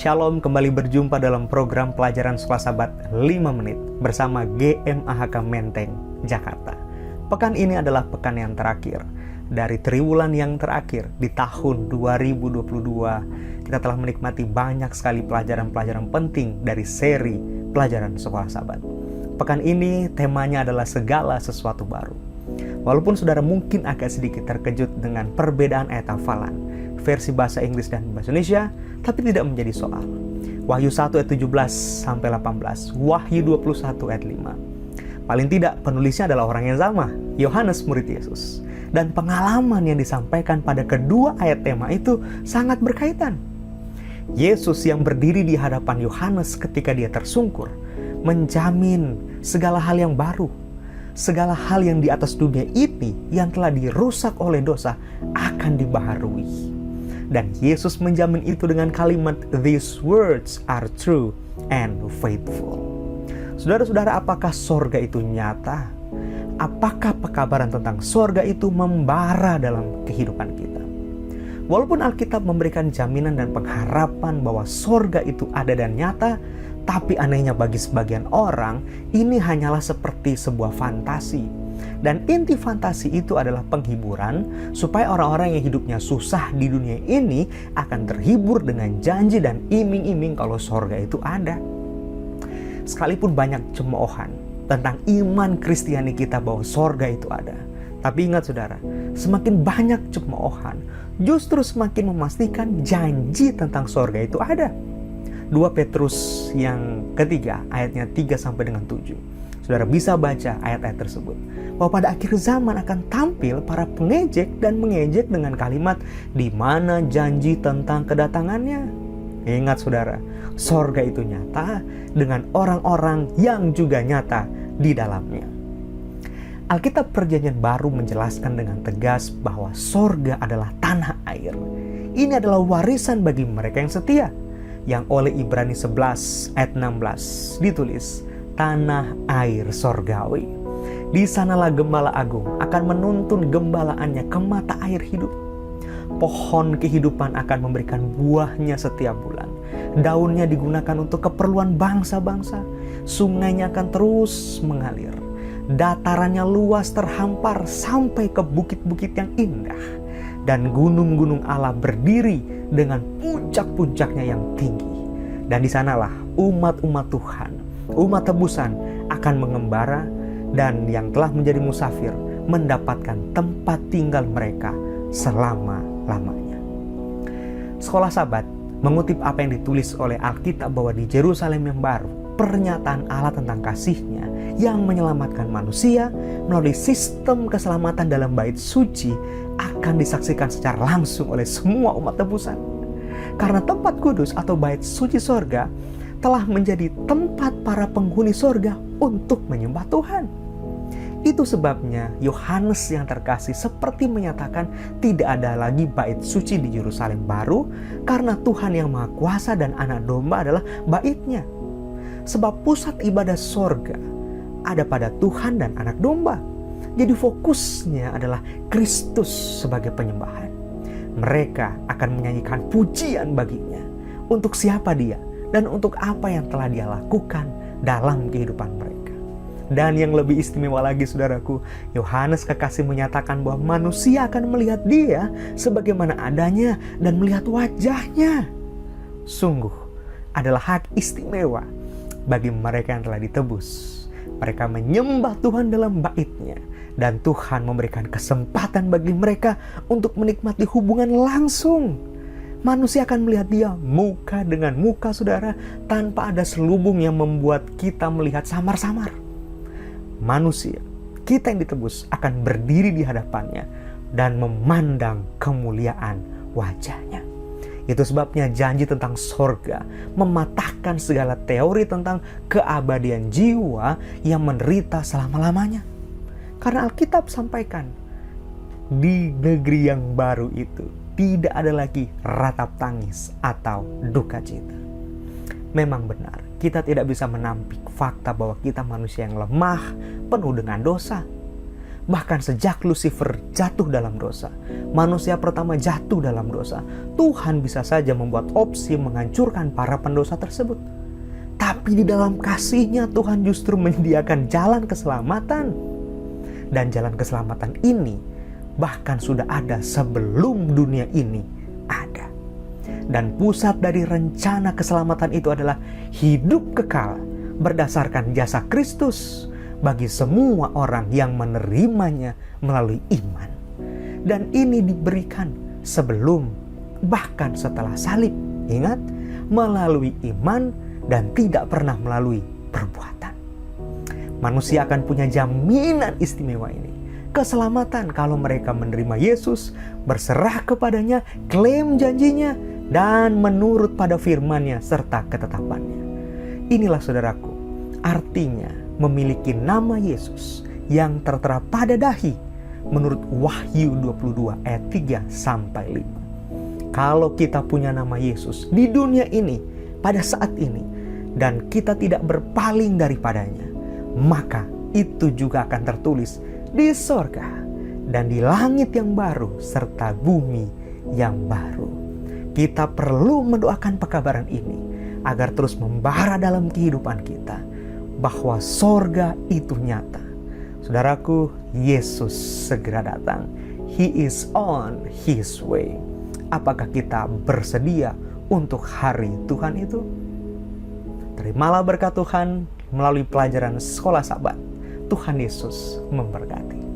Shalom, kembali berjumpa dalam program pelajaran Sekolah Sabat 5 menit bersama GMAHK Menteng, Jakarta. Pekan ini adalah pekan yang terakhir dari triwulan yang terakhir di tahun 2022. Kita telah menikmati banyak sekali pelajaran-pelajaran penting dari seri pelajaran Sekolah Sabat. Pekan ini temanya adalah segala sesuatu baru. Walaupun saudara mungkin agak sedikit terkejut dengan perbedaan ayat hafalan, versi bahasa Inggris dan bahasa Indonesia, tapi tidak menjadi soal. Wahyu 1 ayat 17 sampai 18, Wahyu 21 ayat 5. Paling tidak penulisnya adalah orang yang sama, Yohanes murid Yesus. Dan pengalaman yang disampaikan pada kedua ayat tema itu sangat berkaitan. Yesus yang berdiri di hadapan Yohanes ketika dia tersungkur, menjamin segala hal yang baru. Segala hal yang di atas dunia ini yang telah dirusak oleh dosa akan dibaharui. Dan Yesus menjamin itu dengan kalimat, "These words are true and faithful." Saudara-saudara, apakah sorga itu nyata? Apakah pekabaran tentang sorga itu membara dalam kehidupan kita? Walaupun Alkitab memberikan jaminan dan pengharapan bahwa sorga itu ada dan nyata, tapi anehnya bagi sebagian orang, ini hanyalah seperti sebuah fantasi. Dan inti fantasi itu adalah penghiburan, supaya orang-orang yang hidupnya susah di dunia ini akan terhibur dengan janji dan iming-iming kalau sorga itu ada. Sekalipun banyak cemoohan tentang iman Kristiani kita bahwa sorga itu ada, tapi ingat saudara, semakin banyak cemoohan, justru semakin memastikan janji tentang sorga itu ada. 2 Petrus yang ketiga, ayatnya 3 sampai dengan 7. Saudara bisa baca ayat-ayat tersebut. Bahwa pada akhir zaman akan tampil para pengejek dan mengejek dengan kalimat, "Di mana janji tentang kedatangannya?" Ingat saudara, sorga itu nyata dengan orang-orang yang juga nyata di dalamnya. Alkitab Perjanjian Baru menjelaskan dengan tegas bahwa sorga adalah tanah air. Ini adalah warisan bagi mereka yang setia. Yang oleh Ibrani 11 ayat 16 ditulis, tanah air sorgawi. Di sanalah gembala agung akan menuntun gembalaannya ke mata air hidup. Pohon kehidupan akan memberikan buahnya setiap bulan. Daunnya digunakan untuk keperluan bangsa-bangsa. Sungainya akan terus mengalir. Datarannya luas terhampar sampai ke bukit-bukit yang indah. Dan gunung-gunung Allah berdiri dengan puncak-puncaknya yang tinggi. Dan di sanalah umat-umat Tuhan, umat tebusan akan mengembara, dan yang telah menjadi musafir mendapatkan tempat tinggal mereka selama-lamanya. Sekolah Sabat mengutip apa yang ditulis oleh Alkitab bahwa di Yerusalem yang baru, pernyataan Allah tentang kasih-Nya yang menyelamatkan manusia melalui sistem keselamatan dalam bait suci akan disaksikan secara langsung oleh semua umat tebusan. Karena tempat kudus atau bait suci sorga telah menjadi tempat para penghuni sorga untuk menyembah Tuhan. Itu sebabnya Yohanes yang terkasih seperti menyatakan tidak ada lagi bait suci di Yerusalem baru, karena Tuhan yang Maha Kuasa dan Anak Domba adalah baitnya. Sebab pusat ibadah sorga ada pada Tuhan dan Anak Domba. Jadi fokusnya adalah Kristus sebagai penyembahan. Mereka akan menyanyikan pujian baginya. Untuk siapa dia dan untuk apa yang telah dia lakukan dalam kehidupan mereka. Dan yang lebih istimewa lagi saudaraku, Yohanes kekasih menyatakan bahwa manusia akan melihat dia sebagaimana adanya dan melihat wajahnya. Sungguh adalah hak istimewa bagi mereka yang telah ditebus. Mereka menyembah Tuhan dalam bait-Nya. Dan Tuhan memberikan kesempatan bagi mereka untuk menikmati hubungan langsung. Manusia akan melihat dia muka dengan muka saudara, tanpa ada selubung yang membuat kita melihat samar-samar. Manusia, kita yang ditebus, akan berdiri di hadapannya dan memandang kemuliaan wajahnya. Itu sebabnya janji tentang sorga mematahkan segala teori tentang keabadian jiwa yang menderita selama-lamanya. Karena Alkitab sampaikan, di negeri yang baru itu tidak ada lagi ratap tangis atau duka cita. Memang benar, kita tidak bisa menampik fakta bahwa kita manusia yang lemah, penuh dengan dosa. Bahkan sejak Lucifer jatuh dalam dosa, manusia pertama jatuh dalam dosa, Tuhan bisa saja membuat opsi menghancurkan para pendosa tersebut. Tapi di dalam kasih-Nya Tuhan justru menyediakan jalan keselamatan. Dan jalan keselamatan ini bahkan sudah ada sebelum dunia ini ada. Dan pusat dari rencana keselamatan itu adalah hidup kekal berdasarkan jasa Kristus bagi semua orang yang menerimanya melalui iman. Dan ini diberikan sebelum, bahkan setelah salib. Ingat, melalui iman dan tidak pernah melalui perbuatan. Manusia akan punya jaminan istimewa ini. Keselamatan kalau mereka menerima Yesus, berserah kepadanya, klaim janjinya, dan menurut pada firman-Nya serta ketetapannya. Inilah saudaraku, artinya memiliki nama Yesus yang tertera pada dahi menurut Wahyu 22 ayat 3-5. Kalau kita punya nama Yesus di dunia ini pada saat ini dan kita tidak berpaling daripadanya, maka itu juga akan tertulis di sorga dan di langit yang baru serta bumi yang baru. Kita perlu mendoakan pekabaran ini agar terus membara dalam kehidupan kita, bahwa sorga itu nyata. Saudaraku, Yesus segera datang. He is on His way. Apakah kita bersedia untuk hari Tuhan itu? Terimalah berkat Tuhan melalui pelajaran Sekolah Sabat. Tuhan Yesus memberkati.